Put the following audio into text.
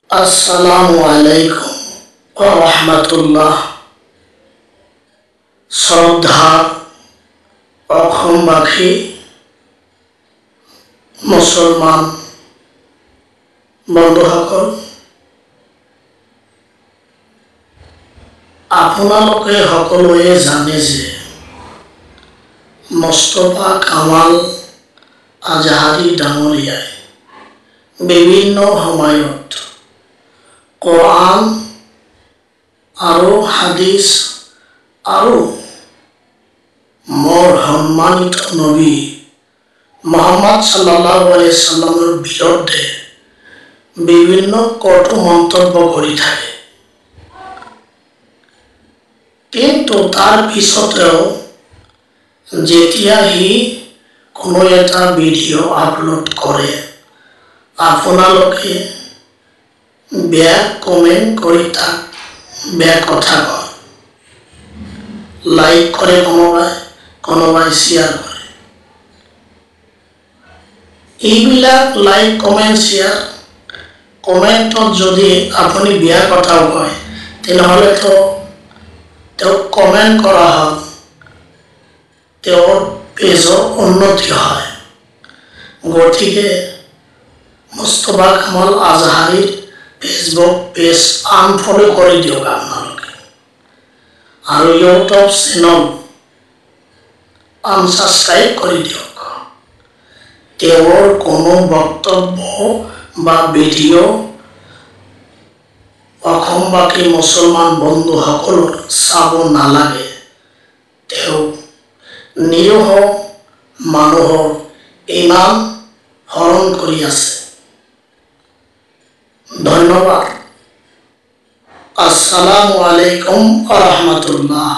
আসসালামু আলাইকুম ওয়া ৰাহমাতুল্লাহ। শ্ৰদ্ধা অসমবাসী মুছলমান বন্ধুসকল, আপোনালোকে সকলোৱে জানে যে মুস্তাফা কামাল আজহাৰী ডাঙৰীয়াই বিভিন্ন সময়ত কোৰআন আৰু হাদিস আৰু মোৰ সন্মানিত নবী মুহাম্মদ সাল্লাল্লাহু আলাইহি সাল্লামৰ বিৰুদ্ধে বিভিন্ন কটু মন্তব্য কৰি থাকে। কিন্তু তাৰ পিছতেও যেতিয়া সি কোনো এটা ভিডিঅ' আপলোড কৰে, আপোনালোকে বেয়া কমেন্ট কৰি তাক বেয়া কথা কয়, লাইক কৰে, কোনোবাই শ্বেয়াৰ কৰে। এইবিলাক লাইক কমেন্ট শ্বেয়াৰ কমেন্টত যদি আপুনি বেয়া কথাও কয়, তেনেহ'লেতো তেওঁক কমেন্ট কৰা হয়, তেওঁৰ পেজৰ উন্নতি হয়। গতিকে মুস্তাফা কামাল আজহাৰীৰ ফেচবুক পেজ আনফলো কৰি দিয়ক আপোনালোকে, আৰু ইউটিউব চেনেল আনসাবস্ক্ৰাইব কৰি দিয়ক। তেওঁৰ কোনো বক্তব্য বা ভিডিঅ' অসমবাসী মুছলমান বন্ধুসকলৰ চাব নালাগে। তেওঁ নিৰীহ মানুহৰ ইমান হৰণ কৰি আছে। ধন্যবাদ। আসসালামু আলাইকুম ওয়া ৰাহমাতুল্লাহ।